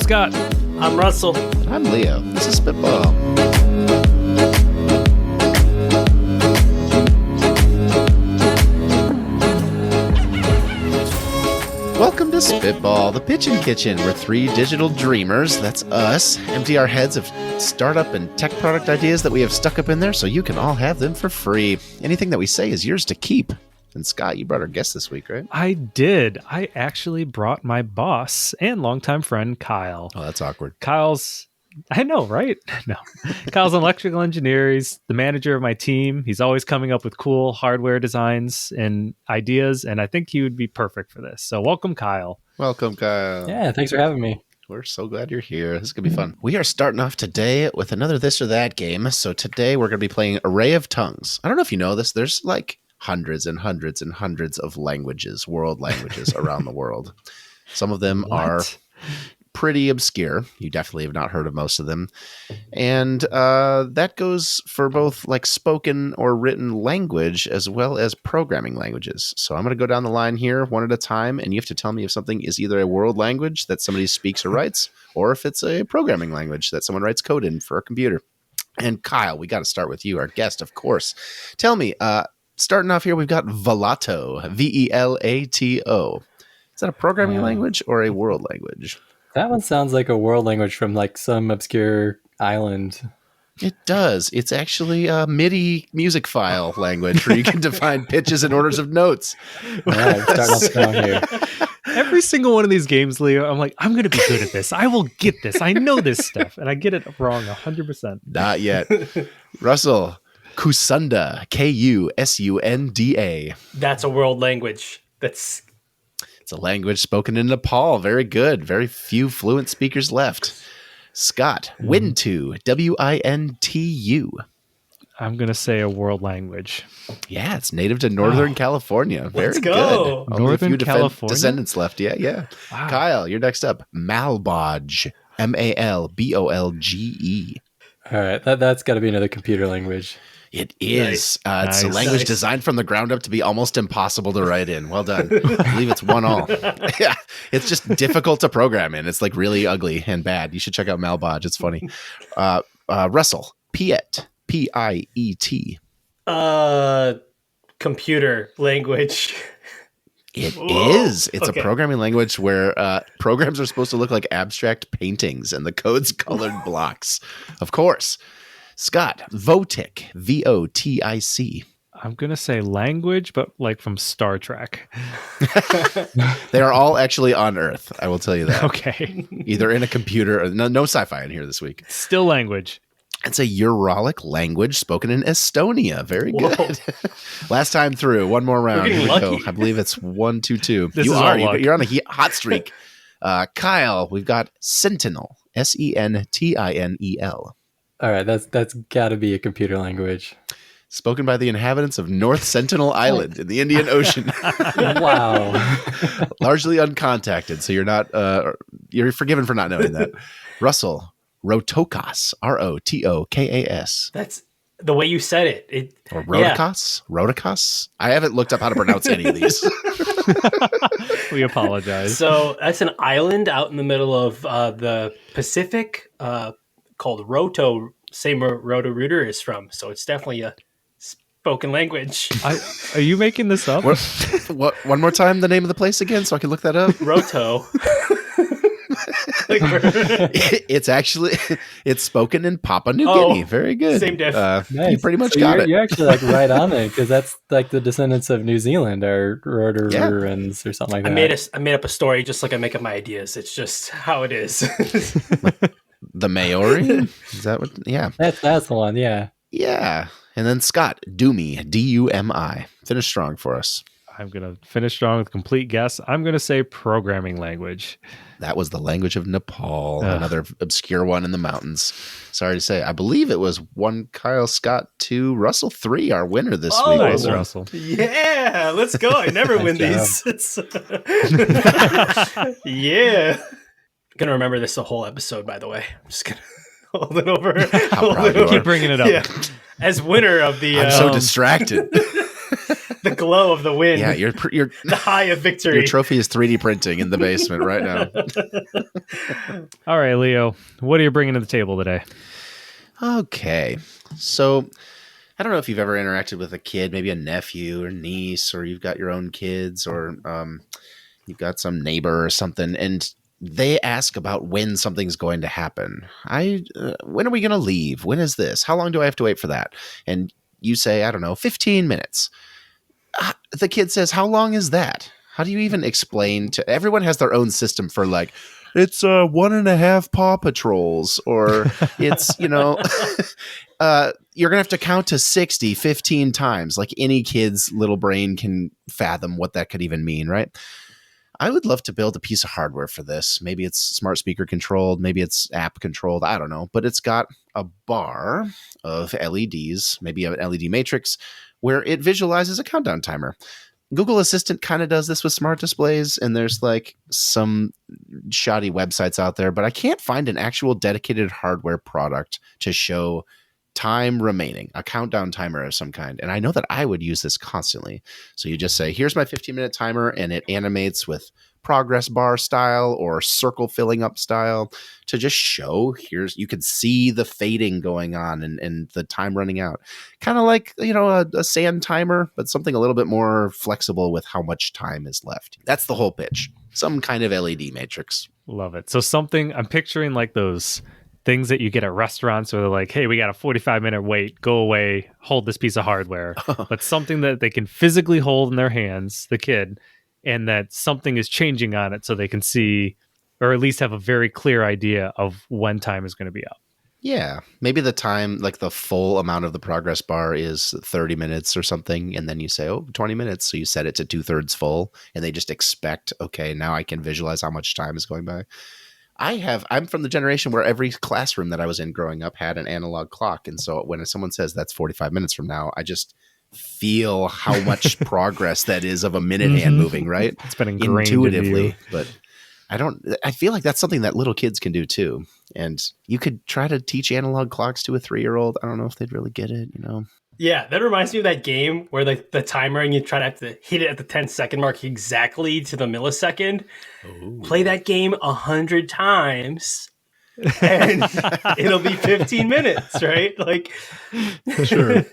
Scott. I'm Russell. I'm Leo. This is Spitball. Welcome to Spitball, the pitchin' kitchen. We're three digital dreamers, that's us, empty our heads of startup and tech product ideas that we have stuck up in there so you can all have them for free. Anything that we say is yours to keep. And Scott, you brought our guest this week, right? I did. I actually brought my boss and longtime friend, Kyle. Oh, that's awkward. I know, right? No. Kyle's an electrical engineer. He's the manager of my team. He's always coming up with cool hardware designs and ideas, and I think he would be perfect for this. So welcome, Kyle. Welcome, Kyle. Yeah, thanks for having me. We're so glad you're here. This is going to be fun. We are starting off today with another This or That game. So today we're going to be playing Array of Tongues. I don't know if you know this. There's like hundreds and hundreds and hundreds of languages, world languages around the world. Some of them are pretty obscure. You definitely have not heard of most of them. And that goes for both like spoken or written language as well as programming languages. So I'm going to go down the line here one at a time, and you have to tell me if something is either a world language that somebody speaks or writes, or if it's a programming language that someone writes code in for a computer. And Kyle, we got to start with you, our guest, of course. Tell me, starting off here, we've got Velato, Velato. Is that a programming language or a world language? That one sounds like a world language from like some obscure island. It does. It's actually a MIDI music file language where you can define pitches and orders of notes. All right, starting off strong here. Every single one of these games, Leo, I'm like, I'm going to be good at this. I will get this. I know this stuff. And I get it wrong 100%. Not yet. Russell, Kusunda, Kusunda. That's a world language. It's a language spoken in Nepal. Very good. Very few fluent speakers left. Scott, Wintu, Wintu. I'm going to say a world language. Yeah, it's native to Northern California. Very Let's go. good. Only Northern a few California? descendants left. Yeah. Wow. Kyle, you're next up. Malbolge, Malbolge. All right, that's got to be another computer language. It is. Nice. It's a language Nice. designed from the ground up to be almost impossible to write in. Well done. I believe it's 1-1. Yeah, it's just difficult to program in. It's like really ugly and bad. You should check out Malbolge. It's funny. Russell, Piet, Piet. computer language. It Whoa. is. It's Okay. a programming language where programs are supposed to look like abstract paintings and the code's colored blocks. Of course. Scott, Votic, Votic. I'm going to say language, but like from Star Trek. They are all actually on Earth. I will tell you that. Okay. Either in a computer or no sci-fi in here this week. Still language. It's a Uralic language spoken in Estonia. Very Whoa. good. Last time through. One more round. getting Here we go. lucky. I believe it's 1-2-2. This You is are. all luck. You're on a hot streak. Kyle, we've got Sentinel. Sentinel. All right, that's got to be a computer language. Spoken by the inhabitants of North Sentinel Island in the Indian Ocean. Wow. Largely uncontacted, so you're not you're forgiven for not knowing that. Russell, Rotokas, Rotokas. That's the way you said it. Or Rotokas? Rotokas? I haven't looked up how to pronounce any of these. We apologize. So that's an island out in the middle of the Pacific called Roto. Same where Roto-Rooter is from. So it's definitely a spoken language. Are you making this up? What? One more time, the name of the place again, so I can look that up. Roto. It's spoken in Papua New Guinea. Very good. Same diff. Nice. You pretty much So got it. You're actually like right on it because that's like the descendants of New Zealand or Rotorans or something like that. I made up a story just like I make up my ideas. It's just how it is. The Maori? Is that what? Yeah. That's the one. Yeah. Yeah. And then Scott, Dumi, Dumi. Finish strong for us. I'm going to finish strong with a complete guess. I'm going to say programming language. That was the language of Nepal, Ugh. another obscure one in the mountains. Sorry to say. I believe it was 1 Kyle Scott, 2 Russell, 3, our winner this Oh, week. Nice, Russell. Yeah, let's go. I never Nice win job. these. Yeah. I'm going to remember this the whole episode, by the way. I'm just going to hold it over. How proud you are. Keep bringing it up. Yeah. As winner of the I'm so distracted. the glow of the win. Yeah, you're the high of victory. Your trophy is 3D printing in the basement right now. All right, Leo, what are you bringing to the table today? Okay, so I don't know if you've ever interacted with a kid, maybe a nephew or niece, or you've got your own kids, or you've got some neighbor or something, and they ask about when something's going to happen. When are we going to leave? When is this? How long do I have to wait for that? And you say, I don't know, 15 minutes. The kid says, how long is that? How do you even explain to everyone has their own system for like, it's 1.5 Paw Patrols, or it's, you're going to have to count to 60 15 times. Like any kid's little brain can fathom what that could even mean, right? I would love to build a piece of hardware for this. Maybe it's smart speaker controlled, maybe it's app controlled, I don't know. But it's got a bar of LEDs, maybe an LED matrix, where it visualizes a countdown timer. Google Assistant kind of does this with smart displays, and there's like some shoddy websites out there, but I can't find an actual dedicated hardware product to show time remaining, a countdown timer of some kind. And I know that I would use this constantly. So you just say, here's my 15-minute timer, and it animates with progress bar style or circle filling up style to just show, you can see the fading going on and the time running out. Kind of like, a sand timer, but something a little bit more flexible with how much time is left. That's the whole pitch. Some kind of LED matrix. Love it. So something, I'm picturing like those things that you get at restaurants where they're like, hey, we got a 45-minute wait, go away, hold this piece of hardware. But something that they can physically hold in their hands, the kid, and that something is changing on it so they can see, or at least have a very clear idea of when time is going to be up. Yeah. Maybe the time, like the full amount of the progress bar is 30 minutes or something. And then you say, 20 minutes. So you set it to 2/3 full, and they just expect, okay, now I can visualize how much time is going by. I'm from the generation where every classroom that I was in growing up had an analog clock. And so when someone says that's 45 minutes from now, I just feel how much progress that is of a minute hand moving, right? It's been ingrained intuitively, in you. But I feel like that's something that little kids can do too. And you could try to teach analog clocks to a 3-year-old. I don't know if they'd really get it, Yeah, that reminds me of that game where the timer and you try to have to hit it at the 10-second mark exactly to the millisecond. Ooh. Play that game 100 times and it'll be 15 minutes, right? Like, Sure.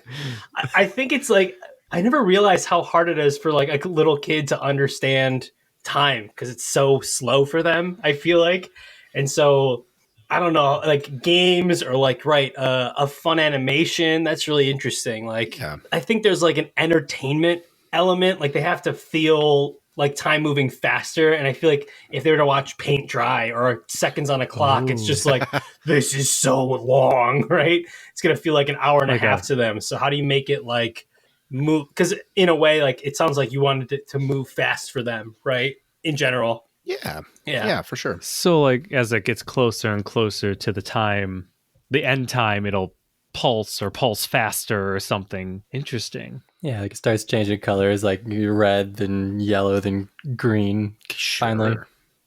I think it's like, I never realized how hard it is for like a little kid to understand time because it's so slow for them, I feel like. And so I don't know, like games or like, a fun animation. That's really interesting. Like, yeah. I think there's like an entertainment element. Like they have to feel like time moving faster. And I feel like if they were to watch paint dry or seconds on a clock, It's just like, this is so long, right? It's going to feel like an hour and a half to them. So how do you make it like move? Because in a way, like it sounds like you wanted it to move fast for them, right? In general. Yeah, for sure. So like as it gets closer and closer to the time, the end time, it'll pulse faster or something. Interesting. Yeah, like it starts changing colors, like red, then yellow, then green. Sure. Finally.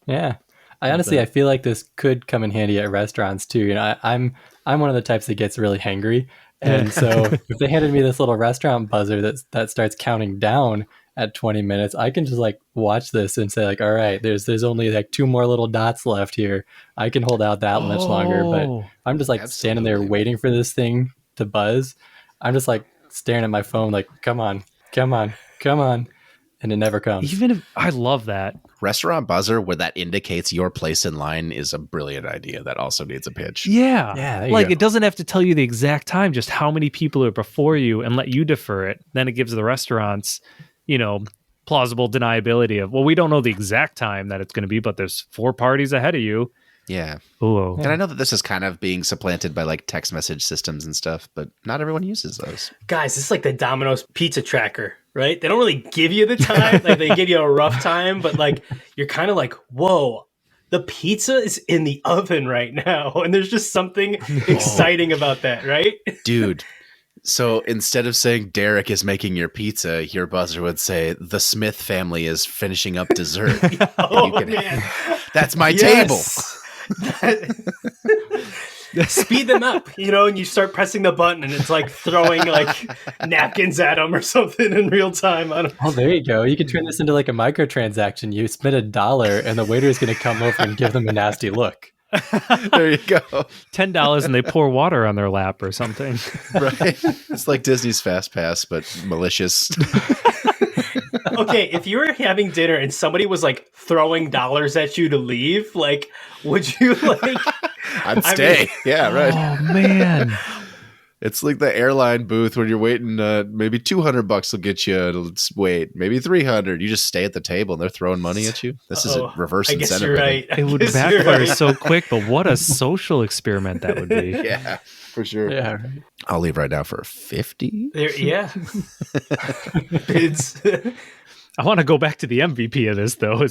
Yeah. I feel like this could come in handy at restaurants too. I'm one of the types that gets really hangry. And so if they handed me this little restaurant buzzer that starts counting down at 20 minutes, I can just like watch this and say like, all right, there's only like 2 more little dots left here. I can hold out that much longer. But I'm just like standing there waiting for this thing to buzz. I'm just like staring at my phone like, come on. And it never comes. Even if I love that. Restaurant buzzer where that indicates your place in line is a brilliant idea that also needs a pitch. Yeah. Like it doesn't have to tell you the exact time, just how many people are before you and let you defer it. Then it gives the restaurants, plausible deniability of, well, we don't know the exact time that it's going to be, but there's 4 parties ahead of you. Yeah. Ooh. And I know that this is kind of being supplanted by like text message systems and stuff, but not everyone uses those. Guys, it's like the Domino's pizza tracker, right? They don't really give you the time. Like they give you a rough time, but like you're kind of like, whoa, the pizza is in the oven right now. And there's just something exciting about that, right? Dude. So instead of saying Derek is making your pizza, your buzzer would say the Smith family is finishing up dessert. Man. That's my table. speed them up, and you start pressing the button and it's like throwing like napkins at them or something in real time. I don't Oh, there you go. You can turn this into like a microtransaction. You spend $1 and the waiter is going to come over and give them a nasty look. There you go. $10 and they pour water on their lap or something. Right. It's like Disney's Fast Pass, but malicious. Okay, if you were having dinner and somebody was like throwing dollars at you to leave, like, would you like? I'd stay. Yeah, right. Oh man. It's like the airline booth when you're waiting. Maybe $200 will get you to wait. Maybe $300. You just stay at the table and they're throwing money at you. This is a reverse I guess incentive. you're right. It would backfire so quick, but what a social experiment that would be. Yeah, for sure. Yeah, right. I'll leave right now for 50. Yeah. Bids. I want to go back to the MVP of this though.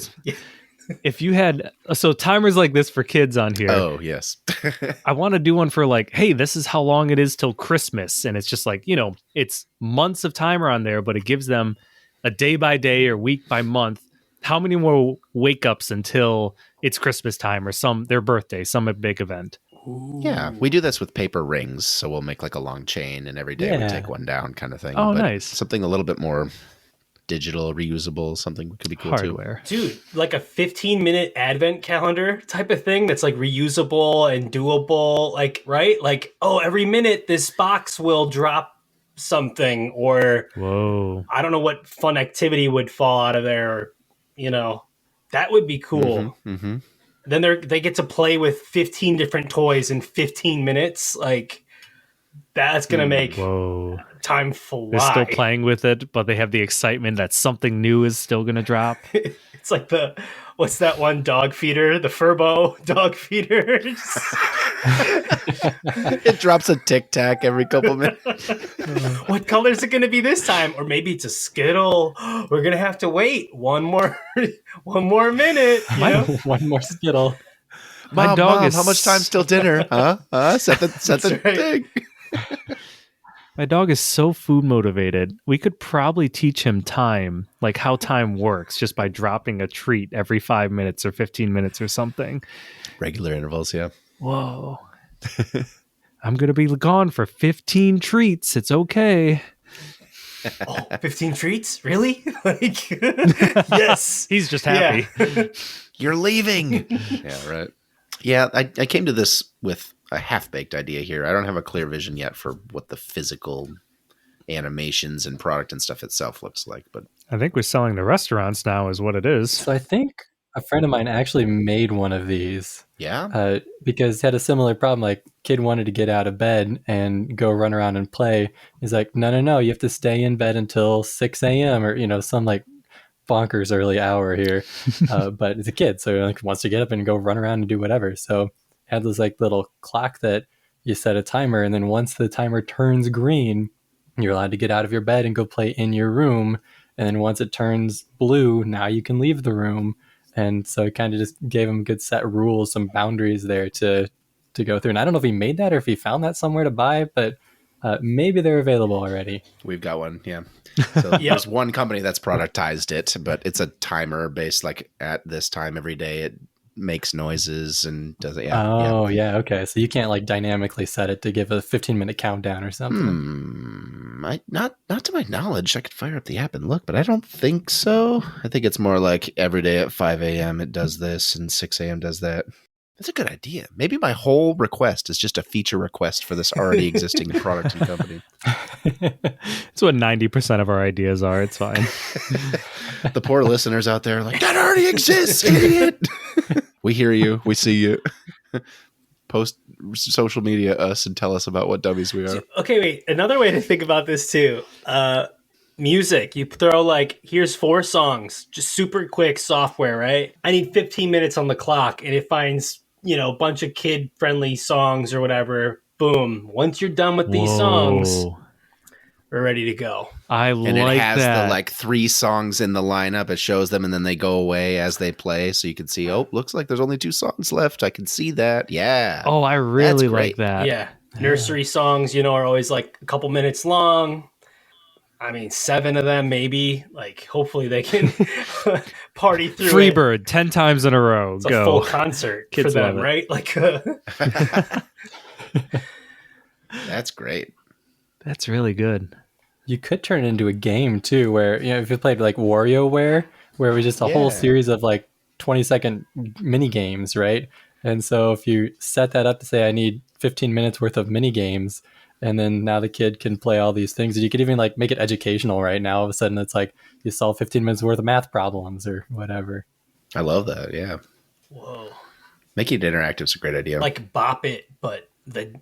If you had timers like this for kids on here. Oh, yes. I want to do one for like, hey, this is how long it is till Christmas. And it's just like, it's months of timer on there, but it gives them a day by day or week by month. How many more wake ups until it's Christmas time or their birthday, some big event? Yeah, we do this with paper rings. So we'll make like a long chain and every day we take one down kind of thing. Oh, but nice. Something a little bit more digital, reusable, something could be cool Hardware. Dude, like a 15-minute advent calendar type of thing that's like reusable and doable, like, right? Like, every minute this box will drop something, or Whoa. I don't know what fun activity would fall out of there, that would be cool. Mm-hmm. Then they get to play with 15 different toys in 15 minutes. Like, that's going to make Whoa. time fly. They're still playing with it, but they have the excitement that something new is still going to drop. It's like what's that one dog feeder? The Furbo dog feeder. It drops a Tic Tac every couple minutes. What color is it going to be this time? Or maybe it's a Skittle. We're going to have to wait one more minute. One more Skittle. My dog Mom, is how much time's till dinner? Huh? Set the right. thing. My dog is so food motivated. We could probably teach him time, like how time works, just by dropping a treat every 5 minutes or 15 minutes or something. Regular intervals, yeah. Whoa. I'm going to be gone for 15 treats. It's okay. 15 treats? Really? Like, yes. He's just happy. Yeah. You're leaving. Yeah, right. Yeah, I came to this with a half-baked idea here. I don't have a clear vision yet for what the physical animations and product and stuff itself looks like. But I think we're selling the restaurants now is what it is. So I think a friend of mine actually made one of these. yeah, Because he had a similar problem. Like, kid wanted to get out of bed and go run around and play. He's like, no, you have to stay in bed until 6 a.m. or, some like bonkers early hour here. But it's a kid, so he wants to get up and go run around and do whatever. So had this like little clock that you set a timer, and then once the timer turns green, you're allowed to get out of your bed and go play in your room. And then once it turns blue, now you can leave the room. And so it kind of just gave him good set rules, some boundaries there to go through. And I don't know if he made that or if he found that somewhere to buy, but maybe they're available already. we've got one. Yeah. So there's one company that's productized it, but it's a timer based like at this time every day. It makes noises and does it. Yeah. Oh, yeah. Okay. So you can't like dynamically set it to give a 15-minute countdown or something. Not to my knowledge. I could fire up the app and look, but I don't think so. I think it's more like every day at 5 a.m. it does this and 6 a.m. does that. That's a good idea. Maybe my whole request is just a feature request for this already existing product and company. It's what 90% of our ideas are. It's fine. The poor listeners out there are like, that already exists, idiot. We hear you. We see you. Post social media us and tell us about what dummies we are. Okay, wait. Another way to think about this too. Music. You throw like, here's 4 songs, just super quick software, right? I need 15 minutes on the clock, and it finds, a bunch of kid-friendly songs or whatever. Boom. Once you're done with these songs, we're ready to go. And And like it has that. the like 3 songs in the lineup. It shows them and then they go away as they play. So you can see, looks like there's only 2 songs left. I can see that. Yeah. Oh, I really That's like great. that. Yeah. Nursery songs, are always like a couple minutes long. I mean, 7 of them, maybe. Like, hopefully they can party through it. Freebird 10 times in a row. It's a Go. full concert Kids for them, love it. right? Like, That's great. That's really good. You could turn it into a game too, where if you played like WarioWare, where it was just a whole Yeah. series of like 20-second mini games, right? And so if you set that up to say I need 15 minutes worth of mini games, and then now the kid can play all these things, and you could even like make it educational. Right now, all of a sudden it's like you solve 15 minutes worth of math problems or whatever. I love that. Yeah. Whoa. Making it interactive is a great idea. Like Bop It, but the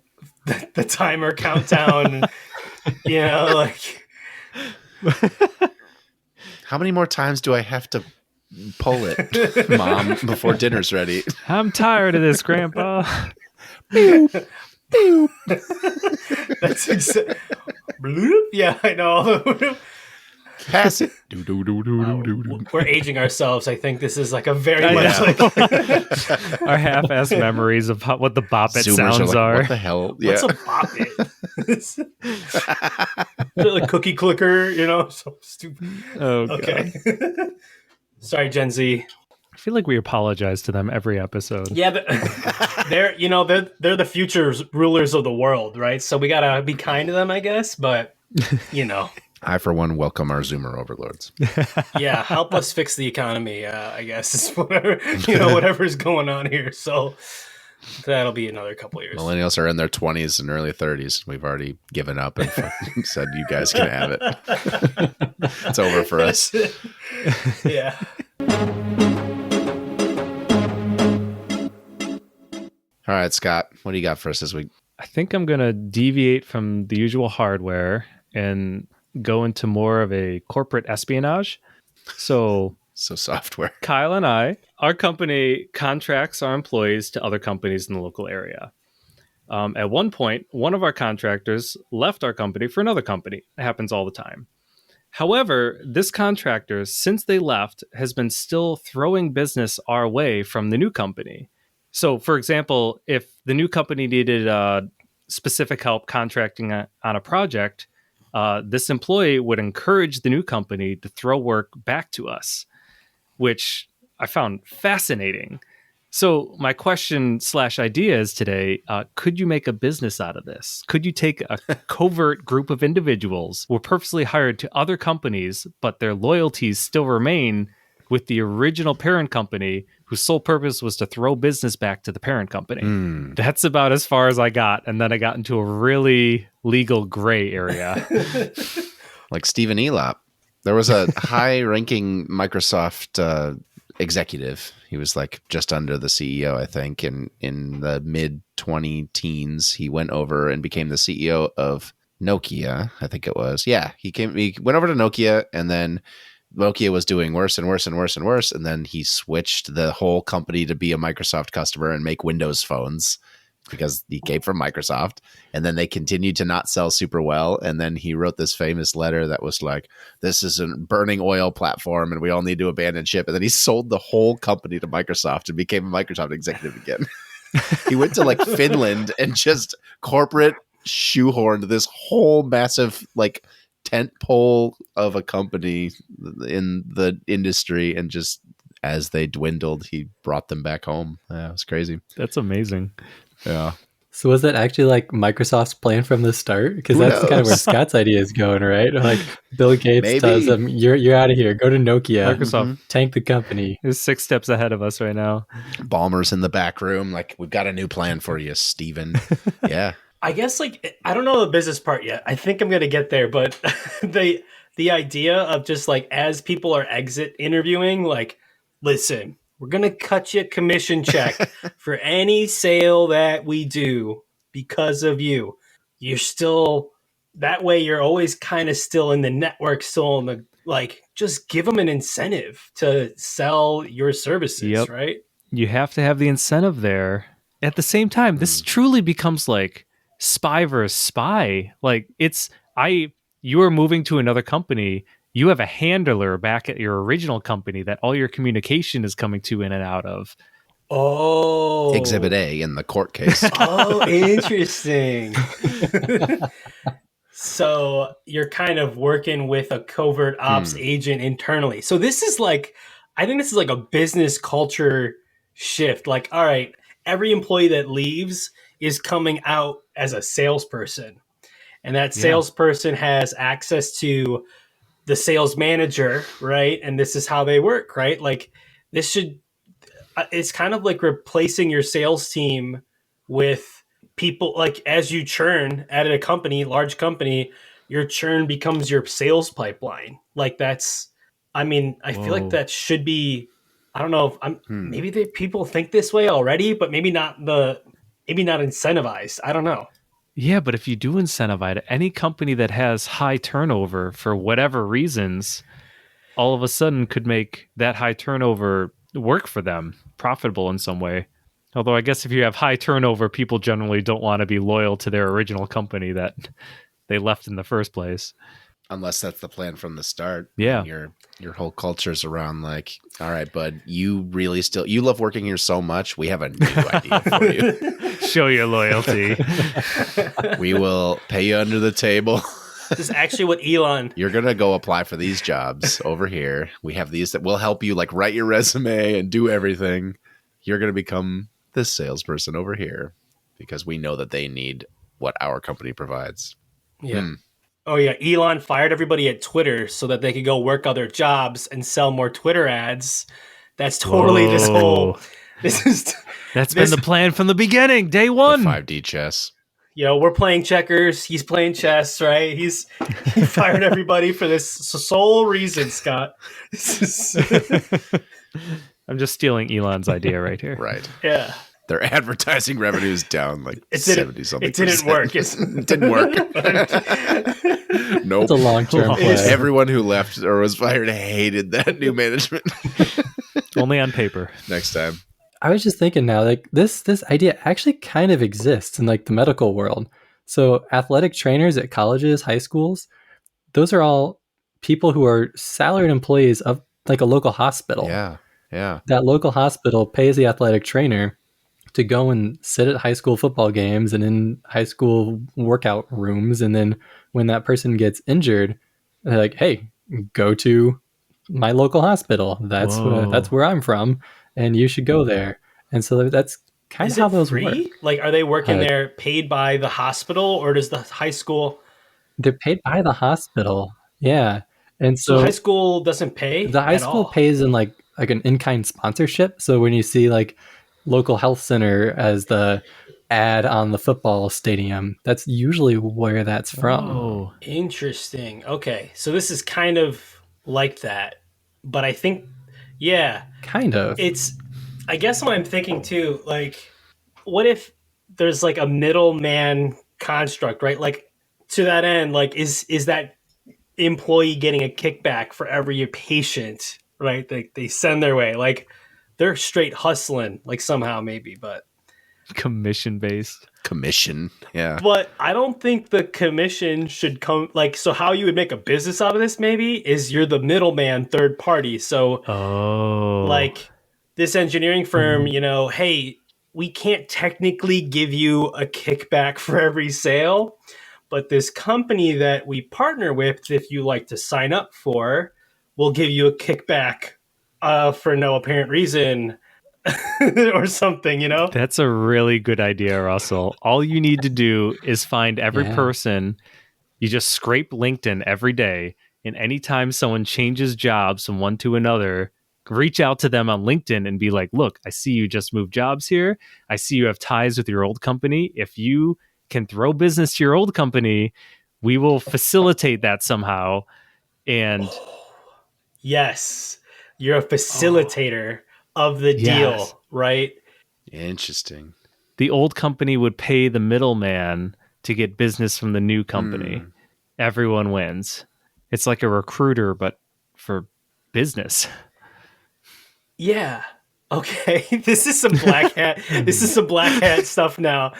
timer countdown, like How many more times do I have to pull it, Mom, before dinner's ready? I'm tired of this, Grandpa. that's yeah, I know. Pass it. We're aging ourselves. I think this is like a very I much know. like Our half-assed memories of what the Bop It Zoomers sounds are. are. Like, what the hell? what's Yeah. a Bop It? Like cookie clicker, so stupid. Oh, God. Okay. Sorry, Gen Z. I feel like we apologize to them every episode. Yeah, they're the future rulers of the world, right? So we gotta be kind to them, I guess. But I, for one, welcome our Zoomer overlords. yeah, help us fix the economy. I guess is whatever's going on here. So that'll be another couple years. Millennials are in their 20s and early 30s. We've already given up and said, you guys can have it. It's over for us. Yeah. All right, Scott, what do you got for us this week? I think I'm going to deviate from the usual hardware and go into more of a corporate espionage. So software. Kyle and our company contracts our employees to other companies in the local area. At one point, one of our contractors left our company for another company. It happens all the time. However, this contractor, since they left, has been still throwing business our way from the new company. So, for example, if the new company needed specific help contracting on a project, this employee would encourage the new company to throw work back to us, which I found fascinating. So my question / idea is today, could you make a business out of this? Could you take a covert group of individuals who were purposely hired to other companies, but their loyalties still remain with the original parent company whose sole purpose was to throw business back to the parent company? That's about as far as I got. And then I got into a really legal gray area. Like Stephen Elop. There was a high-ranking Microsoft executive. He was like just under the CEO, I think. And in the mid-20 teens, he went over and became the CEO of Nokia, I think it was. Yeah, he went over to Nokia, and then Nokia was doing worse and worse and worse and worse. And then he switched the whole company to be a Microsoft customer and make Windows phones because he came from Microsoft. And then they continued to not sell super well. And then he wrote this famous letter that was like, this is a burning oil platform and we all need to abandon ship. And then he sold the whole company to Microsoft and became a Microsoft executive again. He went to like Finland and just corporate shoehorned this whole massive like tent pole of a company in the industry, and just as they dwindled, he brought them back home. Yeah, it was crazy. That's amazing. Yeah. So was that actually like Microsoft's plan from the start? Because Who that's kind of where knows? Scott's idea is going, right? Like Bill Gates Maybe. tells them, "You're out of here. Go to Nokia. Microsoft Tank the company." is 6 steps ahead of us right now. Ballmer's in the back room, like, we've got a new plan for you, Steven. Yeah. I guess like I don't know the business part yet. I think I'm gonna get there, but the idea of just like as people are exit interviewing, like, listen, we're gonna cut you a commission check for any sale that we do because of you. You're still that way. You're always kind of still in the network, still in the like. Just give them an incentive to sell your services, Yep. right? You have to have the incentive there. At the same time, this truly becomes like spy versus spy. Like you are moving to another company. You have a handler back at your original company that all your communication is coming to in and out of. Oh, Exhibit A in the court case. Oh, interesting. So you're kind of working with a covert ops agent internally. So this is like, I think this is like a business culture shift. Like, all right, every employee that leaves is coming out as a salesperson. And that salesperson has access to the sales manager, right? And this is how they work, right? Like this should, it's kind of like replacing your sales team with people. Like as you churn at a company, large company, your churn becomes your sales pipeline. Like that's, I mean, I feel like that should be, I don't know if maybe people think this way already, but maybe not incentivized. I don't know. Yeah, but if you do incentivize any company that has high turnover for whatever reasons, all of a sudden could make that high turnover work for them, profitable in some way. Although I guess if you have high turnover, people generally don't want to be loyal to their original company that they left in the first place. Unless that's the plan from the start. Yeah. And your whole culture's around like, all right, bud, you really you love working here so much. We have a new idea for you. Show your loyalty. We will pay you under the table. This is actually what Elon. You're going to go apply for these jobs over here. We have these that will help you like write your resume and do everything. You're going to become this salesperson over here because we know that they need what our company provides. Yeah. Oh yeah, Elon fired everybody at Twitter so that they could go work other jobs and sell more Twitter ads. That's totally this whole. That's been the plan from the beginning, day one. The 5D chess. We're playing checkers. He's playing chess, right? He fired everybody for this sole reason, Scott. I'm just stealing Elon's idea right here. Right. Yeah. Their advertising revenue is down like 70-something%. It didn't work. It didn't work. Nope. It's a long-term play. Everyone who left or was fired hated that new management. Only on paper. Next time. I was just thinking now, like this idea actually kind of exists in like the medical world. So athletic trainers at colleges, high schools, those are all people who are salaried employees of like a local hospital. Yeah. Yeah. That local hospital pays the athletic trainer to go and sit at high school football games and in high school workout rooms. And then when that person gets injured, they're like, hey, go to my local hospital. That's where I'm from. And you should go there. And so that's kind of how those work. Like, are they working there paid by the hospital, or does the high school? They're paid by the hospital. Yeah. And so high school doesn't pay? The high school pays in like an in-kind sponsorship. So when you see like local health center as the ad on the football stadium, that's usually where that's from. Oh, interesting. Okay. So this is kind of like that. But I think, yeah. Kind of. I guess what I'm thinking too, like, what if there's like a middleman construct, right? Like, to that end, like, is that employee getting a kickback for every patient, right? They send their way. Like, they're straight hustling, like, somehow maybe, but commission based. Commission, yeah. But I don't think the commission should come, like, so how you would make a business out of this maybe is you're the middleman third party. So like this engineering firm, hey, we can't technically give you a kickback for every sale, but this company that we partner with, if you like to sign up for, will give you a kickback for no apparent reason. Or something, That's a really good idea, Russell. All you need to do is find every person. You just scrape LinkedIn every day, and anytime someone changes jobs from one to another, reach out to them on LinkedIn and be like, look, I see you just moved jobs here. I see you have ties with your old company. If you can throw business to your old company, we will facilitate that somehow. And yes, you're a facilitator of the deal, right? Interesting. The old company would pay the middleman to get business from the new company. Everyone wins. It's like a recruiter, but for business. Yeah. Okay. This is some black hat. This is some black hat stuff now.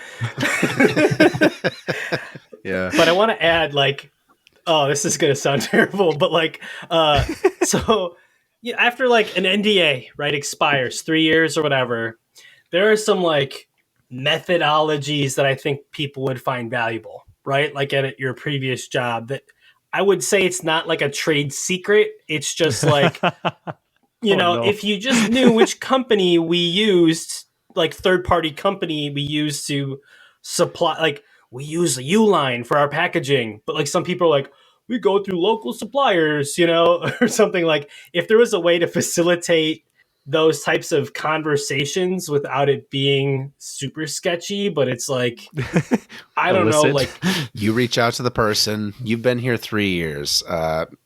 Yeah. But I want to add, like, this is going to sound terrible, but like, so after like an NDA, right, expires 3 years or whatever, there are some like methodologies that I think people would find valuable, right? Like at your previous job, that I would say it's not like a trade secret. It's just like, if you just knew which company we used, like third party company we used to supply, like we use a Uline for our packaging, but like some people are like, we go through local suppliers, or something. Like if there was a way to facilitate those types of conversations without it being super sketchy, but it's like, I don't know, like you reach out to the person. You've been here 3 years.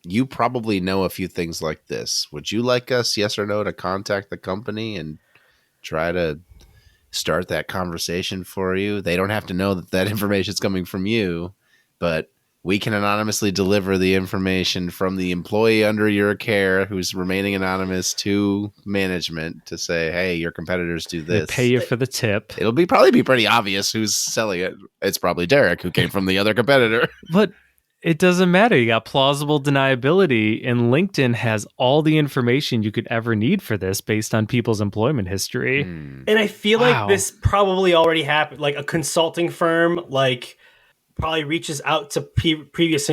You probably know a few things like this. Would you like us, yes or no, to contact the company and try to start that conversation for you? They don't have to know that information is coming from you, but we can anonymously deliver the information from the employee under your care who's remaining anonymous to management to say, hey, your competitors do this. They pay you for the tip. It'll probably be pretty obvious who's selling it. It's probably Derek, who came from the other competitor. But it doesn't matter. You got plausible deniability, and LinkedIn has all the information you could ever need for this based on people's employment history. And I feel like this probably already happened. Like a consulting firm, like probably reaches out to previous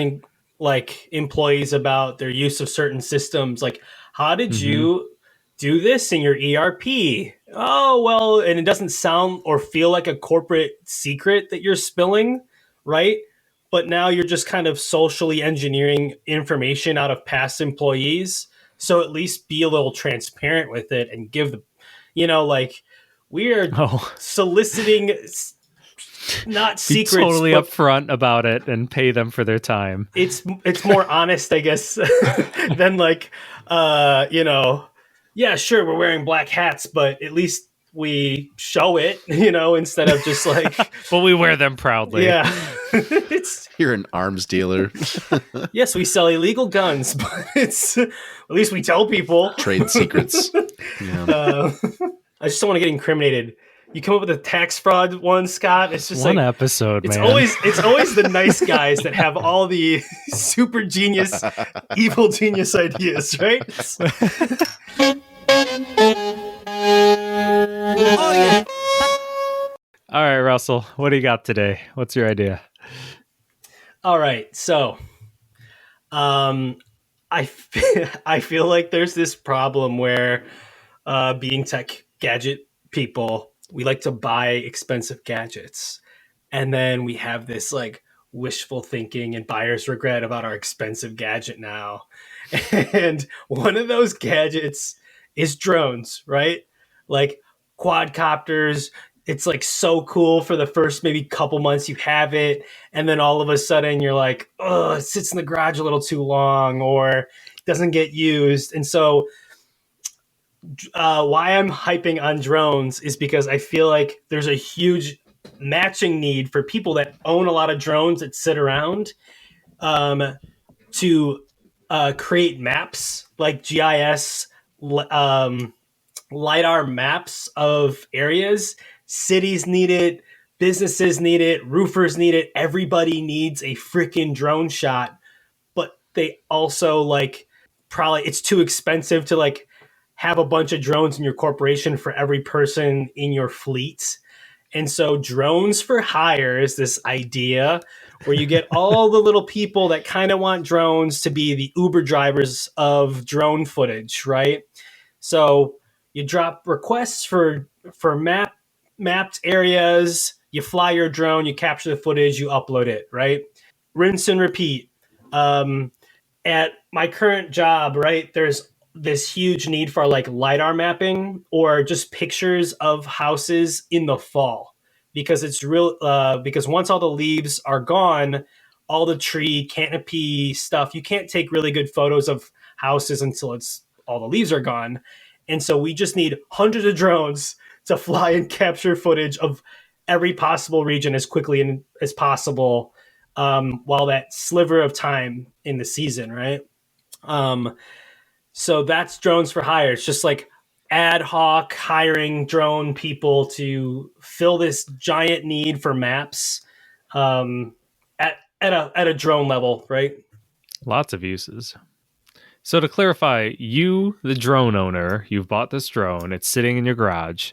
employees about their use of certain systems. Like, how did you do this in your ERP? Oh, well, and it doesn't sound or feel like a corporate secret that you're spilling, right? But now you're just kind of socially engineering information out of past employees. So at least be a little transparent with it and give the, like we are soliciting not secrets. Be totally upfront about it and pay them for their time. It's more honest, I guess, than like, yeah, sure, we're wearing black hats, but at least we show it, instead of just like. But we wear them proudly. Yeah. You're an arms dealer. Yes, we sell illegal guns, but at least we tell people. Trade secrets. Yeah. I just don't want to get incriminated. You come up with a tax fraud one, Scott. It's just one episode, it's man. It's always the nice guys that have all the super genius, evil genius ideas, right? All right, Russell, what do you got today? What's your idea? All right, so, I feel like there's this problem where, being tech gadget people, we like to buy expensive gadgets, and then we have this like wishful thinking and buyer's regret about our expensive gadget now. And one of those gadgets is drones, right? Like quadcopters. It's like so cool for the first maybe couple months you have it, and then all of a sudden you're like, oh, it sits in the garage a little too long or doesn't get used. And so why I'm hyping on drones is because I feel like there's a huge matching need for people that own a lot of drones that sit around to create maps like GIS, LiDAR maps of areas. Cities need it, businesses need it, roofers need it. Everybody needs a freaking drone shot, but they also probably it's too expensive to have a bunch of drones in your corporation for every person in your fleet. And so drones for hire is this idea where you get all the little people that kind of want drones to be the Uber drivers of drone footage, right? So you drop requests for mapped areas, you fly your drone, you capture the footage, you upload it, right? Rinse and repeat. At my current job, right, there's this huge need for LiDAR mapping or just pictures of houses in the fall because it's because once all the leaves are gone, all the tree canopy stuff, you can't take really good photos of houses until all the leaves are gone. And so we just need hundreds of drones to fly and capture footage of every possible region as quickly as possible while that sliver of time in the season, right? So that's drones for hire. It's just ad hoc hiring drone people to fill this giant need for maps at a drone level, right? Lots of uses. So to clarify, you, the drone owner, you've bought this drone, it's sitting in your garage.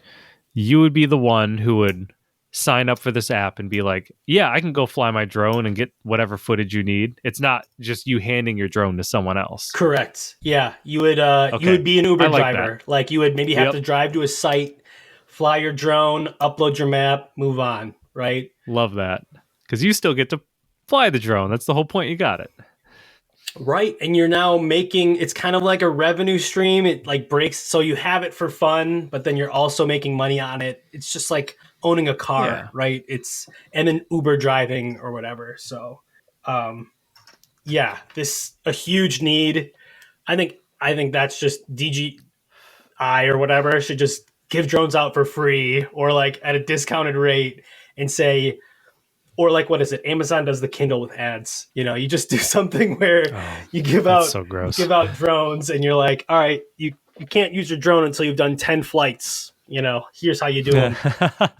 You would be the one who would sign up for this app and be like, yeah, I can go fly my drone and get whatever footage you need. It's not just you handing your drone to someone else. Correct. Yeah. You would be an Uber driver. That. You would maybe have to drive to a site, fly your drone, upload your map, move on, right? Love that. Because you still get to fly the drone. That's the whole point. You got it. Right. And you're now making, it's kind of like a revenue stream. It like breaks. So you have it for fun, but then you're also making money on it. It's just like owning a car, Yeah. right? And then Uber driving or whatever. So, yeah, this a huge need. I think that's just DJI or whatever should just give drones out for free or like at a discounted rate and say, or like what is it? Amazon does the Kindle with ads. You just do something where you give out so gross. drones, and you're like, all right, you can't use your drone until you've done 10 flights. Here's how you do them.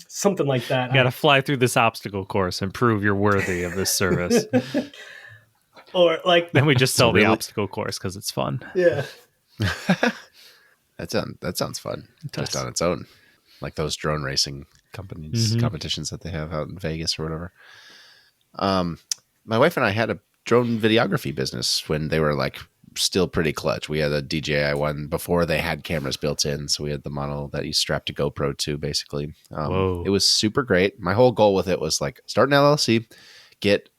Something like that. You got to fly through this obstacle course and prove you're worthy of this service. Or like then we just sell the obstacle course because it's fun. Yeah. That sounds fun. Just on its own, like those drone racing competitions that they have out in Vegas or whatever. My wife and I had a drone videography business when they were like still pretty clutch. We had a DJI one before they had cameras built in, so we had the model that you strap to GoPro to, basically. It was super great. My whole goal with it was like start an LLC, get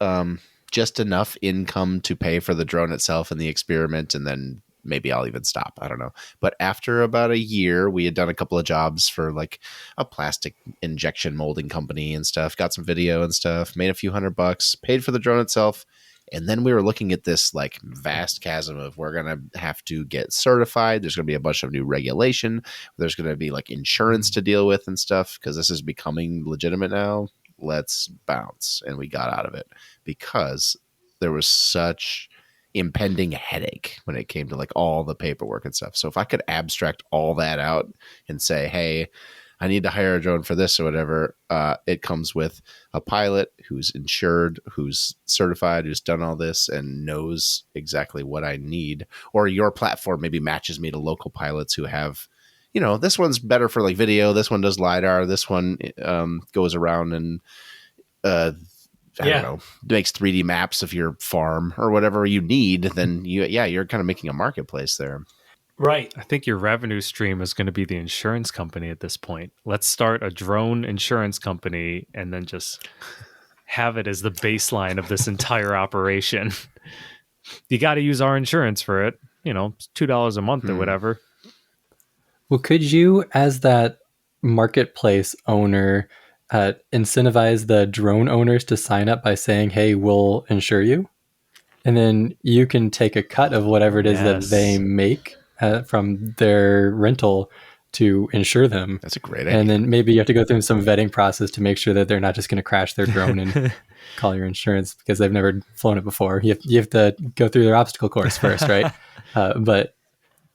just enough income to pay for the drone itself and the experiment, and then maybe I'll even stop. I don't know. But after about a year, we had done a couple of jobs for like a plastic injection molding company and stuff, got some video and stuff, made a few $100, paid for the drone itself. And then we were looking at this like vast chasm of we're going to have to get certified. There's going to be a bunch of new regulation. There's going to be like insurance to deal with and stuff because this is becoming legitimate now. Let's bounce. And we got out of it because there was such impending headache when it came to like all the paperwork and stuff. So if I could abstract all that out and say, hey, I need to hire a drone for this or whatever, it comes with a pilot who's insured, who's certified, who's done all this and knows exactly what I need. Or your platform maybe matches me to local pilots who have, this one's better for like video. This one does LiDAR. This one goes around and I don't know, makes 3D maps of your farm or whatever you need. Then you're kind of making a marketplace there. Right. I think your revenue stream is going to be the insurance company at this point. Let's start a drone insurance company and then just have it as the baseline of this entire operation. You got to use our insurance for it. It's $2 a month or whatever. Well, could you, as that marketplace owner, incentivize the drone owners to sign up by saying, hey, we'll insure you? And then you can take a cut of whatever it is that they make from their rental to insure them. That's a great idea. And then maybe you have to go through some vetting process to make sure that they're not just going to crash their drone and call your insurance because they've never flown it before. You have to go through their obstacle course first, right? But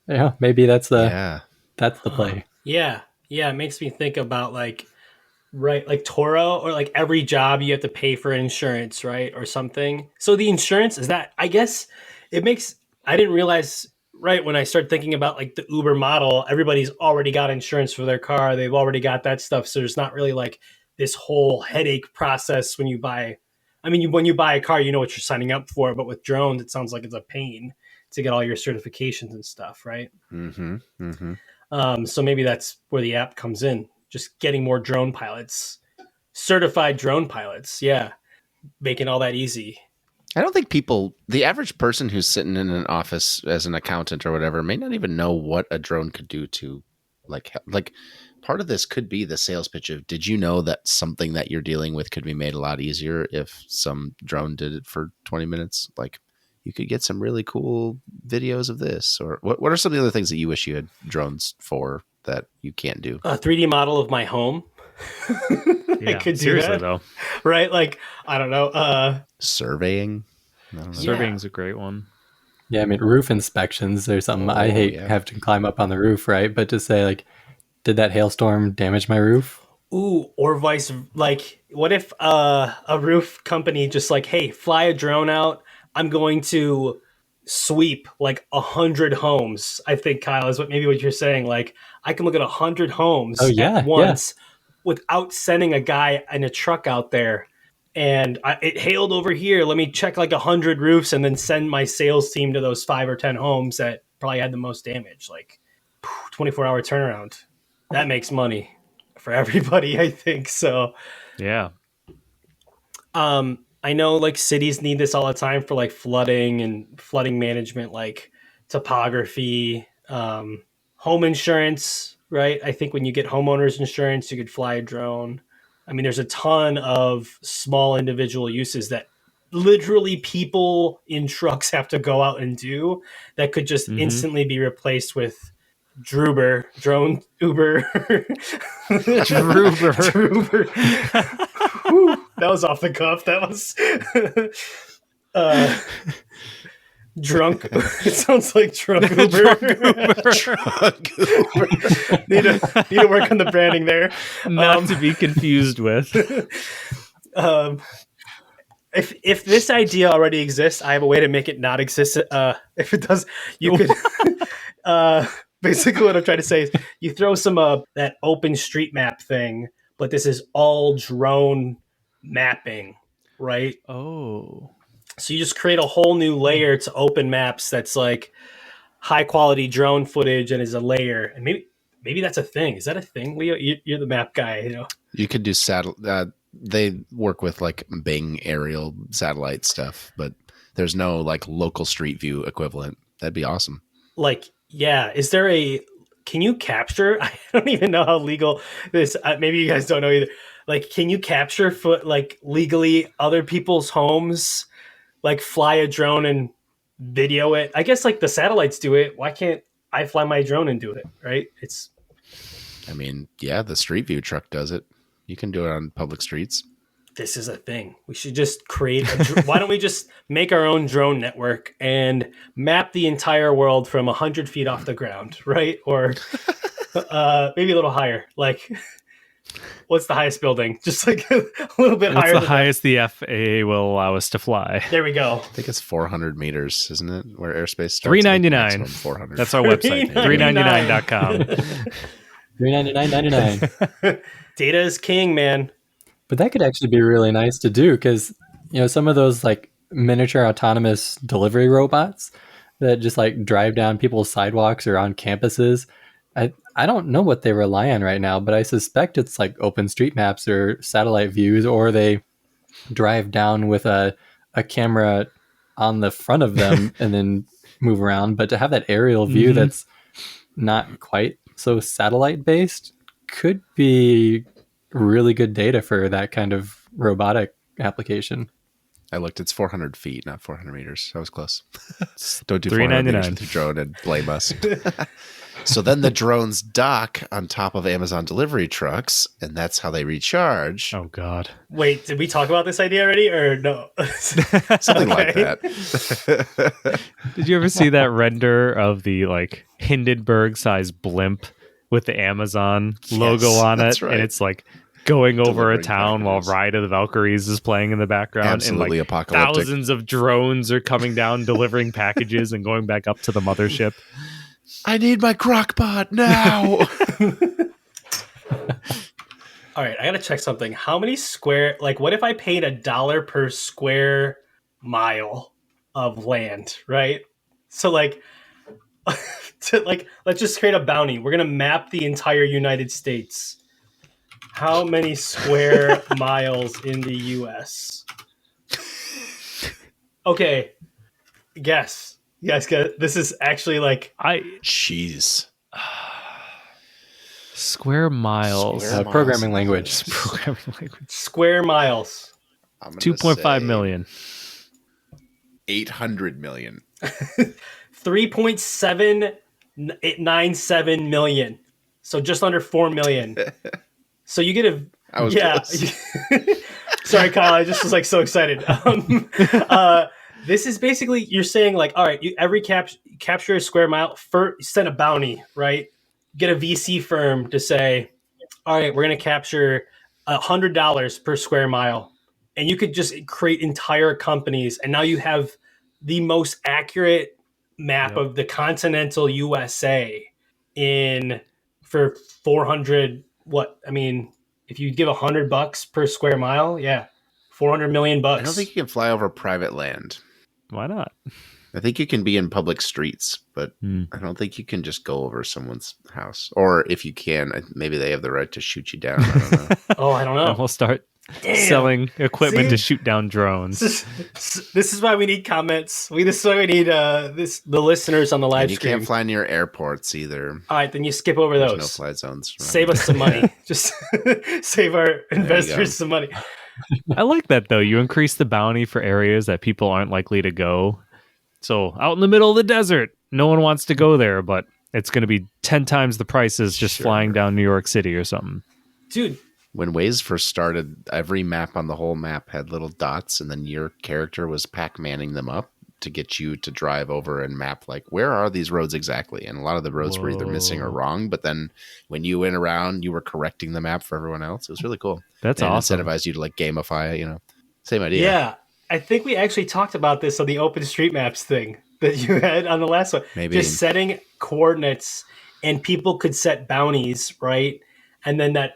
maybe that's the play. Yeah. It makes me think about like Toro or like every job you have to pay for insurance, right? Or something. So the insurance is that, I guess I didn't realize, right, when I started thinking about like the Uber model, everybody's already got insurance for their car. They've already got that stuff. So there's not really like this whole headache process when you buy. When you buy a car, you know what you're signing up for. But with drones, it sounds like it's a pain to get all your certifications and stuff, right? Mm-hmm. Mm-hmm. So maybe that's where the app comes in. Just getting more drone pilots, certified drone pilots. Yeah. Making all that easy. I don't think the average person who's sitting in an office as an accountant or whatever may not even know what a drone could do to like part of this could be the sales pitch of, did you know that something that you're dealing with could be made a lot easier if some drone did it for 20 minutes? Like you could get some really cool videos of this, or what are some of the other things that you wish you had drones for that you can't do? A 3D model of my home. I could do seriously that. Though. Right? Like, I don't know. Surveying. Surveying's a great one. Yeah, roof inspections or something. I hate having to climb up on the roof, right? But to say like, did that hailstorm damage my roof? Ooh, or what if a roof company just like, hey, fly a drone out. I'm going to sweep like 100 homes. I think, Kyle, is what you're saying. Like, I can look at 100 homes at once without sending a guy in a truck out there. And it hailed over here. Let me check like 100 roofs and then send my sales team to those 5 or 10 homes that probably had the most damage. Like 24-hour turnaround. That makes money for everybody, I think. So, yeah. I know like cities need this all the time for like flooding and flooding management, like topography, home insurance, right? I think when you get homeowners insurance, you could fly a drone. I mean, there's a ton of small individual uses that literally people in trucks have to go out and do that could just Mm-hmm. instantly be replaced with drone Uber. Druber. Druber. Whew, that was off the cuff. That was uh, drunk. It sounds like drunk Uber. Drunk Uber. need to work on the branding there. Not to be confused with. If this idea already exists, I have a way to make it not exist. If it does, you could. Basically, what I'm trying to say is, you throw some that open street map thing, but this is all drone mapping, right? Oh. So you just create a whole new layer to open maps that's like high quality drone footage and is a layer. And maybe that's a thing. Is that a thing, Leo? You're the map guy, you know. You could do they work with like Bing aerial satellite stuff, but there's no like local street view equivalent. That'd be awesome. Like, yeah, is there can you capture? I don't even know how legal this. Maybe you guys don't know either. Like, can you capture like legally other people's homes? Like, fly a drone and video it. I guess like the satellites do it. Why can't I fly my drone and do it? Right? I mean, yeah, the Street View truck does it. You can do it on public streets. This is a thing. We should just create why don't we just make our own drone network and map the entire world from 100 feet off the ground, right? Or maybe a little higher. Like, what's the highest building? Just like a little bit higher. What's the highest the FAA will allow us to fly? There we go. I think it's 400 meters, isn't it? Where airspace starts. 399. 400. That's our website. 399.com. $399.99. Data is king, man. But that could actually be really nice to do because, some of those like miniature autonomous delivery robots that just like drive down people's sidewalks or on campuses. I don't know what they rely on right now, but I suspect it's like open street maps or satellite views, or they drive down with a camera on the front of them and then move around. But to have that aerial view that's not quite so satellite based could be really good data for that kind of robotic application. I looked. It's 400 feet, not 400 meters. I was close. Don't do 400 meters with your drone and blame us. So then the drones dock on top of Amazon delivery trucks, and that's how they recharge. Oh, God. Wait, did we talk about this idea already or no? Something like that. Did you ever see that render of the like Hindenburg-sized blimp with the Amazon logo on it? That's right. And it's like going over Delivering a town packages. while Ride of the Valkyries is playing in the background. Absolutely and like apocalyptic. thousands of drones are coming down, delivering packages and going back up to the mothership. I need my crock pot now. All right, I gotta check something. How many what if I paid $1 per square mile of land, right? So like, let's just create a bounty. We're gonna map the entire United States. How many square miles in the U.S.? Okay, guess. You guys get this is actually like Jeez. Square miles. Programming language. Programming language. square miles. 2.5 million. 800 million. 3.797 million. So just under 4 million. So you get I was close. Sorry, Kyle. I just was like so excited. This is basically you're saying like, all right, every capture a square mile, set a bounty, right? Get a VC firm to say, all right, we're going to capture $100 per square mile, and you could just create entire companies, and now you have the most accurate map of the continental USA for 400. What I mean, if you give $100 per square mile, yeah, 400 million bucks. I don't think you can fly over private land. Why not? I think you can be in public streets, but I don't think you can just go over someone's house. Or if you can, maybe they have the right to shoot you down. I don't know. Oh, I don't know. And we'll start selling equipment to See? shoot down drones. This is why we need comments. This is why we need the listeners on the live And you stream. can't fly near airports either. All right, then you skip over There's those. no fly zones. Save us some money. Just save our go. investors some money. I like that though. You increase the bounty for areas that people aren't likely to go. So out in the middle of the desert, no one wants to go there, but it's going to be 10 times the prices just flying down New York City or something. Dude, When Waze first started, every map on the whole map had little dots, and then your character was Pac-Manning them up to get you to drive over and map, like, where are these roads exactly? And a lot of the roads were either missing or wrong, but then when you went around, you were correcting the map for everyone else. It was really cool. That's and awesome. Incentivized you to, like, gamify it, Same idea. yeah. I think we actually talked about this on the OpenStreetMaps thing that you had on the last one. Maybe. Just setting coordinates, and people could set bounties, right? And then that,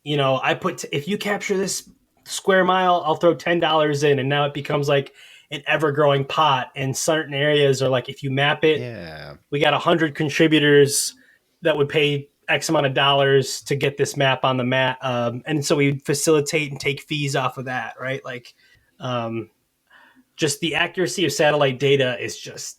I put, if you capture this square mile, I'll throw $10 in. And now it becomes like an ever-growing pot. And certain areas are like, if you map it, we got 100 contributors that would pay X amount of dollars to get this map on the map. And so we facilitate and take fees off of that, right? Like, just the accuracy of satellite data is just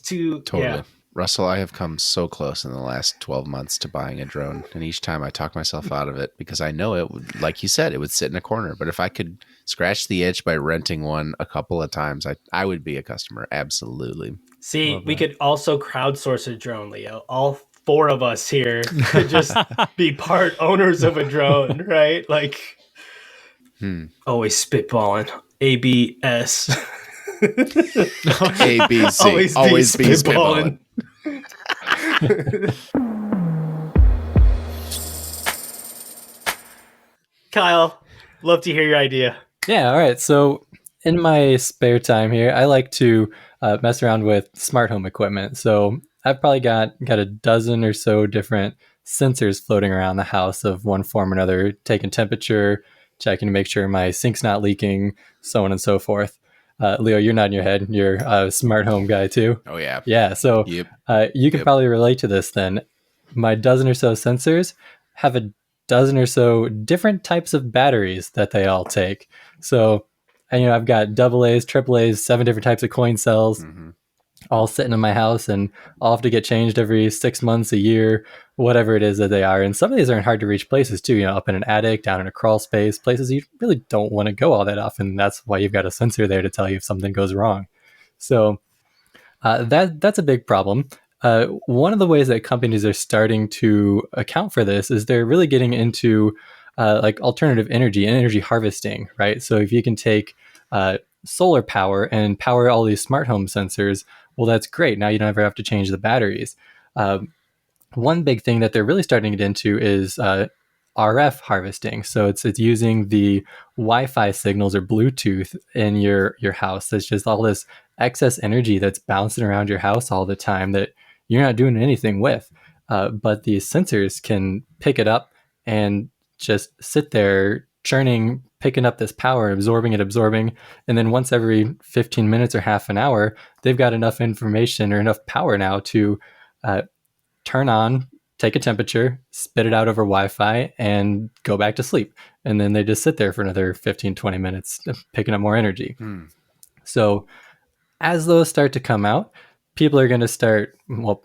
too Totally. Yeah. Russell, I have come so close in the last 12 months to buying a drone, and each time I talk myself out of it because I know it would, like you said, it would sit in a corner. But if I could scratch the itch by renting one a couple of times, I would be a customer. Absolutely. See, we could also crowdsource a drone, Leo. All 4 of us here could just be part owners of a drone, right? Like, always spitballing. ABS. ABC. Always be spitballing. Kyle, love to hear your idea. Yeah, all right. So in my spare time here, I like to mess around with smart home equipment. So I've probably got a dozen or so different sensors floating around the house of one form or another, taking temperature, checking to make sure my sink's not leaking, so on and so forth. Leo, you're nodding your head. You're a smart home guy too. Oh, yeah. Yeah. So Yep. You can probably relate to this then. My dozen or so sensors have a dozen or so different types of batteries that they all take. So, I've got double A's, triple A's, 7 different types of coin cells, all sitting in my house, and all have to get changed every 6 months, a year, whatever it is that they are. And some of these are in hard to reach places too, up in an attic, down in a crawl space, places you really don't want to go all that often. That's why you've got a sensor there to tell you if something goes wrong. So that's a big problem. One of the ways that companies are starting to account for this is they're really getting into like alternative energy and energy harvesting, right? So if you can take solar power and power all these smart home sensors, well, that's great. Now you don't ever have to change the batteries. One big thing that they're really starting to get into is RF harvesting. So it's using the Wi-Fi signals or Bluetooth in your house. There's just all this excess energy that's bouncing around your house all the time that you're not doing anything with. But these sensors can pick it up and just sit there churning, picking up this power, absorbing. And then once every 15 minutes or half an hour, they've got enough information or enough power now to turn on, take a temperature, spit it out over Wi-Fi, and go back to sleep. And then they just sit there for another 15, 20 minutes, picking up more energy. So as those start to come out, people are going to start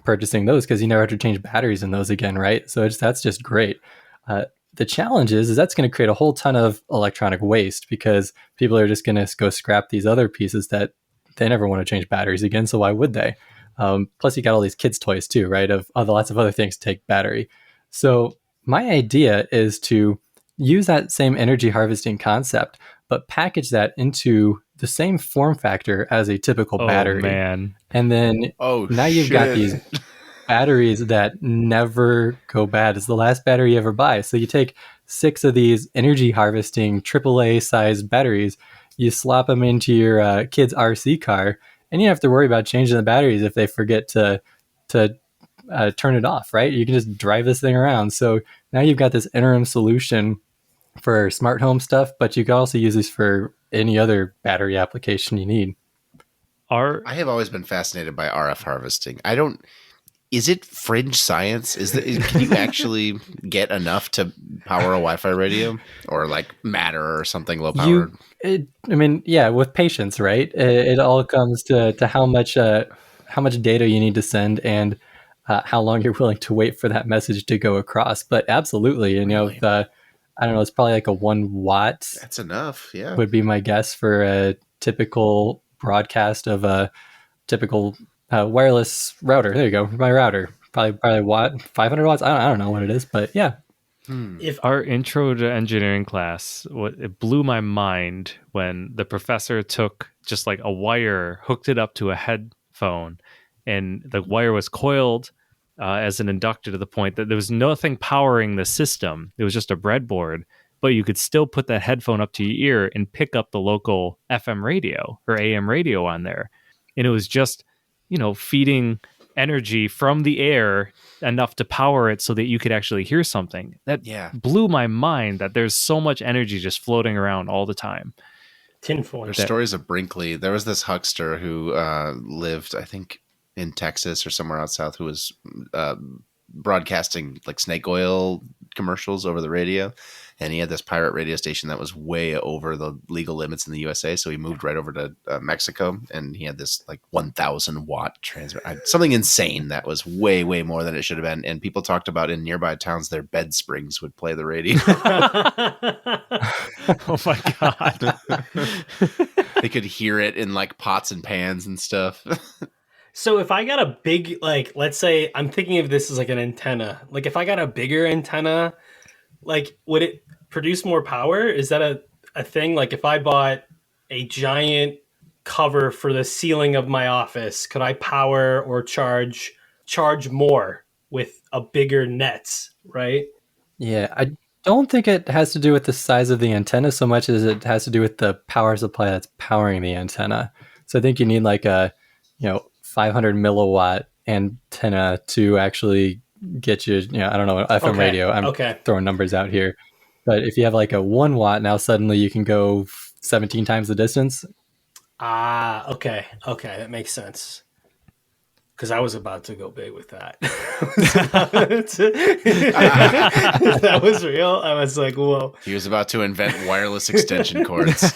purchasing those because you never have to change batteries in those again, right? So that's just great. The challenge is that's going to create a whole ton of electronic waste because people are just going to go scrap these other pieces that they never want to change batteries again. So why would they? Plus, you got all these kids' toys too, right? Of lots of other things to take battery. So my idea is to use that same energy harvesting concept, but package that into the same form factor as a typical battery. Oh, man. And then now you've got these batteries that never go bad. It's the last battery you ever buy. So you take 6 of these energy harvesting AAA sized batteries, you slap them into your kid's RC car, and you don't have to worry about changing the batteries if they forget to turn it off, right? You can just drive this thing around. So now you've got this interim solution for smart home stuff, but you can also use this for any other battery application you need. I have always been fascinated by RF harvesting. Is it fringe science? Can you actually get enough to power a Wi-Fi radio or like Matter or something low powered? With patience, right? It all comes to how much data you need to send and how long you're willing to wait for that message to go across. But absolutely, Really? I don't know, it's probably like a 1 watt That's enough. Yeah. would be my guess for a typical broadcast of a typical wireless router. There you go, my router. Probably watt, 500 watts. I don't know what it is, but yeah. If Our intro to engineering class, it blew my mind when the professor took just like a wire, hooked it up to a headphone, and the wire was coiled as an inductor to the point that there was nothing powering the system. It was just a breadboard, but you could still put that headphone up to your ear and pick up the local FM radio or AM radio on there. And it was just, feeding energy from the air enough to power it so that you could actually hear something. That blew my mind that there's so much energy just floating around all the time. tinfoil. There's stories of Brinkley. There was this huckster who lived, I think, in Texas or somewhere out south, who was broadcasting like snake oil commercials over the radio. And he had this pirate radio station that was way over the legal limits in the USA. So he moved right over to Mexico, and he had this like 1,000 watt transmitter, something insane that was way, way more than it should have been. And people talked about in nearby towns, their bed springs would play the radio. Oh my God. They could hear it in like pots and pans and stuff. So if I got a big, like, let's say I'm thinking of this as like an antenna. Like if I got a bigger antenna, like would it produce more power? Is that a thing? Like if I bought a giant cover for the ceiling of my office, could I power or charge more with a bigger net, right? Yeah, I don't think it has to do with the size of the antenna so much as it has to do with the power supply that's powering the antenna. So I think you need like a 500 milliwatt antenna to actually get you, I don't know, FM radio. I'm throwing numbers out here. But if you have like a 1 watt, now suddenly you can go 17 times the distance. Okay. That makes sense. Because I was about to go big with that. That was real. I was like, whoa. He was about to invent wireless extension cords.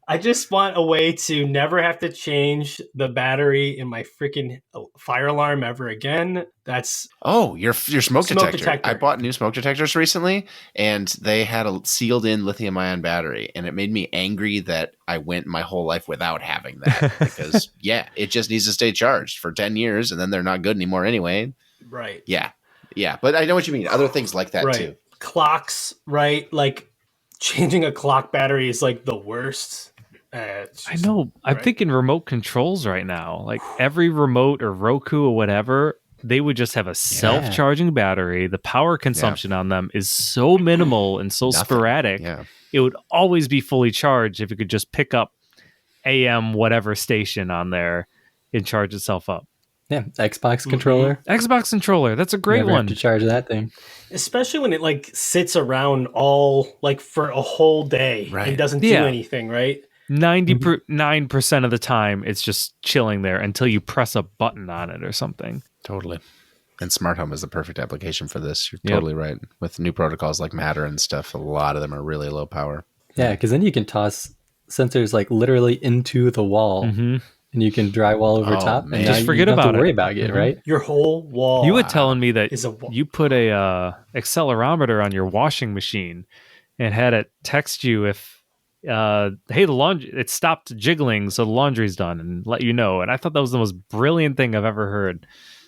I just want a way to never have to change the battery in my freaking fire alarm ever again. That's your smoke detector. I bought new smoke detectors recently, and they had a sealed in lithium ion battery, and it made me angry that I went my whole life without having that because it just needs to stay charged for 10 years and then they're not good anymore anyway. Right. Yeah. But I know what you mean. Other things like that too. Clocks, right? Like changing a clock battery is like the worst. I know. I'm thinking remote controls right now. Like every remote or Roku or whatever, they would just have a self-charging battery. The power consumption on them is so minimal and so sporadic. Yeah. It would always be fully charged if it could just pick up AM whatever station on there and charge itself up. Yeah, Xbox controller. Xbox controller. That's a great one. To charge that thing. Especially when it like sits around all like for a whole day and doesn't do anything, right? 99% of the time, it's just chilling there until you press a button on it or something. Totally. And smart home is the perfect application for this. You're totally right. With new protocols like Matter and stuff, a lot of them are really low power. Yeah, because then you can toss sensors like literally into the wall, and you can drywall over top, and just forget you don't about have to worry about it, right? Your whole wall. You were telling me that you put a accelerometer on your washing machine and had it text you if hey, the laundry, it stopped jiggling, so the laundry's done, and let you know. And I thought that was the most brilliant thing I've ever heard.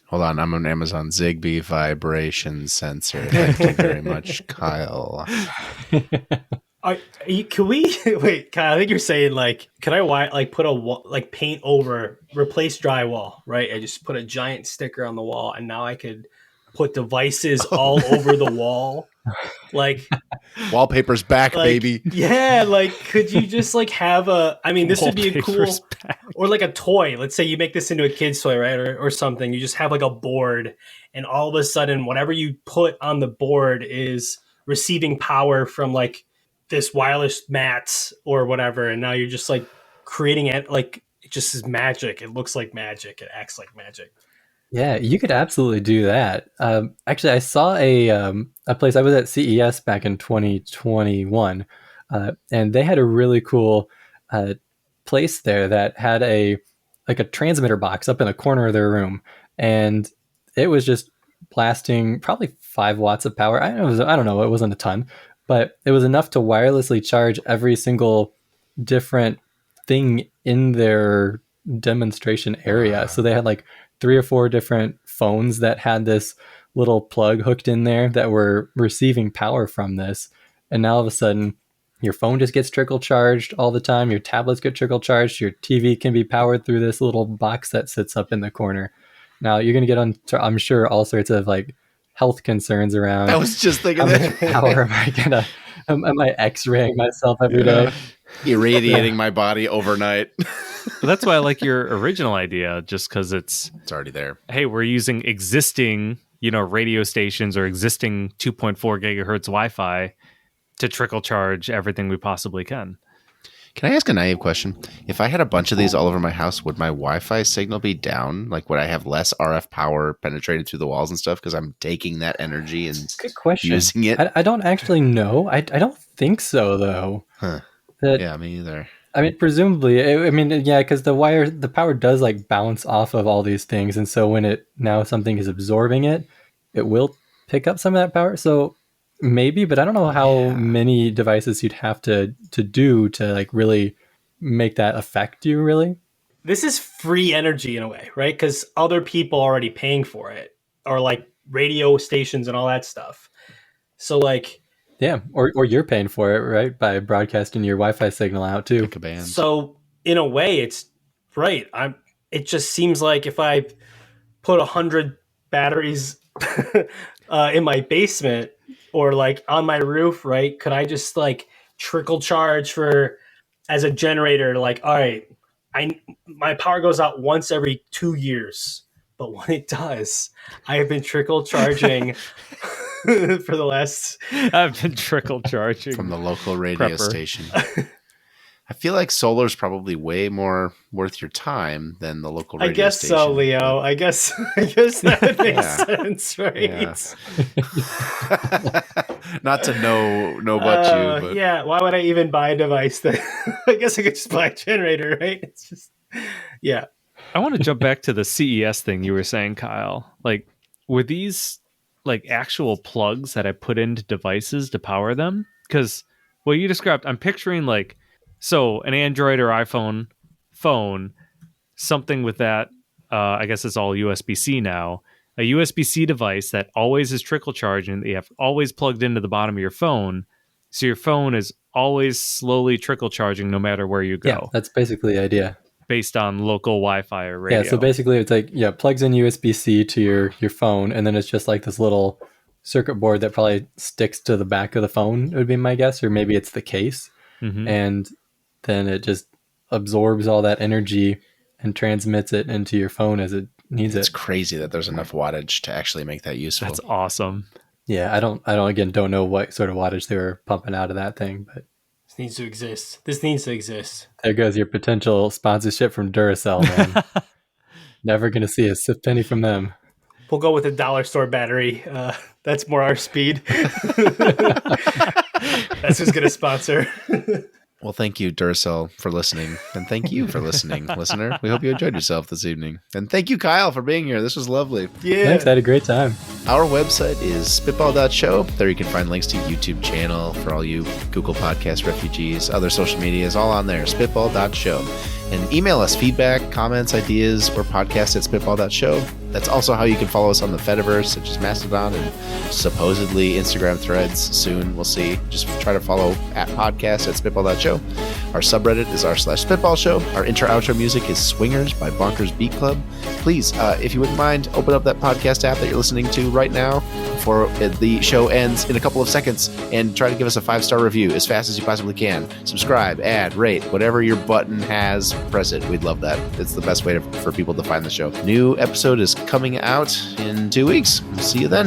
Hold on, I'm on Amazon. Zigbee vibration sensor. Thank you very much, Kyle. Can we wait, Kyle? I think you're saying like, can I put paint over, replace drywall, right? I just put a giant sticker on the wall, and now I could put devices all over the wall. Like wallpaper's back, baby. Yeah, like could you just like have this would be a cool or like a toy. Let's say you make this into a kid's toy, right? Or something. You just have like a board, and all of a sudden whatever you put on the board is receiving power from like this wireless mats or whatever, and now you're just like creating it like it just is magic. It looks like magic. It acts like magic. Yeah, you could absolutely do that. Actually, I saw a place. I was at CES back in 2021, and they had a really cool uh, place there that had a transmitter box up in the corner of their room, and it was just blasting probably 5 watts of power. I don't know, it wasn't a ton, but it was enough to wirelessly charge every single different thing in their demonstration area. So they had like 3 or 4 different phones that had this little plug hooked in there that were receiving power from this. And now all of a sudden, your phone just gets trickle charged all the time. Your tablets get trickle charged. Your TV can be powered through this little box that sits up in the corner. Now you're going to get on, I'm sure, all sorts of like health concerns around. I was just thinking how that. much power am I gonna? Am I X-raying myself every day? Irradiating my body overnight. But that's why I like your original idea, just because it's already there. Hey, we're using existing, radio stations or existing 2.4 gigahertz Wi-Fi to trickle charge everything we possibly can. Can I ask a naive question? If I had a bunch of these all over my house, would my Wi-Fi signal be down? Like, would I have less RF power penetrated through the walls and stuff because I'm taking that energy and Good question. using it? I don't actually know. I don't think so, though. Huh. That, Yeah, me either. I mean, presumably, yeah, because the power does like bounce off of all these things, and so when something is absorbing it, it will pick up some of that power. So maybe, but I don't know how many devices you'd have to do to like really make that affect you. Really, This is free energy in a way, right? Because other people are already paying for it, or like radio stations and all that stuff. So like, yeah, or you're paying for it, right, by broadcasting your Wi-Fi signal out too. Pick a band. So in a way, it's right. It just seems like if I put 100 batteries in my basement or like on my roof, right? Could I just like trickle charge as a generator? Like, all right, my power goes out once every 2 years, but when it does, I have been trickle charging for the last. I've been trickle charging from the local radio Prepper. station. I feel like solar's probably way more worth your time than the local radio I guess station. so, Leo. I guess that makes sense, right? Yeah. Not to know about you, but yeah. Why would I even buy a device that? I guess I could just buy a generator, right? It's just, yeah. I want to jump back to the CES thing you were saying, Kyle. Like, were these like actual plugs that I put into devices to power them? Because what you described, I'm picturing like, so an Android or iPhone phone, something with that, I guess it's all USB-C now, a USB-C device that always is trickle charging, that you have always plugged into the bottom of your phone. So your phone is always slowly trickle charging no matter where you go. Yeah, that's basically the idea. Based on local Wi-Fi or radio. Yeah, so basically it's like, plugs in USB-C to your phone, and then it's just like this little circuit board that probably sticks to the back of the phone, would be my guess, or maybe it's the case. Mm-hmm. And then it just absorbs all that energy and transmits it into your phone as it needs it's it. crazy that there's enough wattage to actually make that useful. That's awesome. Yeah, I don't know what sort of wattage they were pumping out of that thing, but This needs to exist. This needs to exist. there goes your potential sponsorship from Duracell, man. Never gonna see a penny from them. We'll go with a dollar store battery. That's more our speed. That's who's going to sponsor. Well, thank you, Duracell, for listening. And thank you for listening, listener. We hope you enjoyed yourself this evening. And thank you, Kyle, for being here. This was lovely. Yeah. Thanks, I had a great time. Our website is spitball.show. There you can find links to YouTube channel for all you Google Podcast refugees, other social media is all on there, spitball.show. And email us feedback, comments, ideas, or podcast at spitball.show. That's also how you can follow us on the Fediverse, such as Mastodon and supposedly Instagram threads soon. We'll see. Just try to follow at podcast at spitball.show. Our subreddit is r/spitball show. Our intro-outro music is Swingers by Bonkers Beat Club. Please, if you wouldn't mind, open up that podcast app that you're listening to right now before the show ends in a couple of seconds and try to give us a 5-star review as fast as you possibly can. Subscribe, add, rate, whatever your button has, press it. We'd love that. It's the best way for people to find the show. New episode is coming out in 2 weeks. See you then.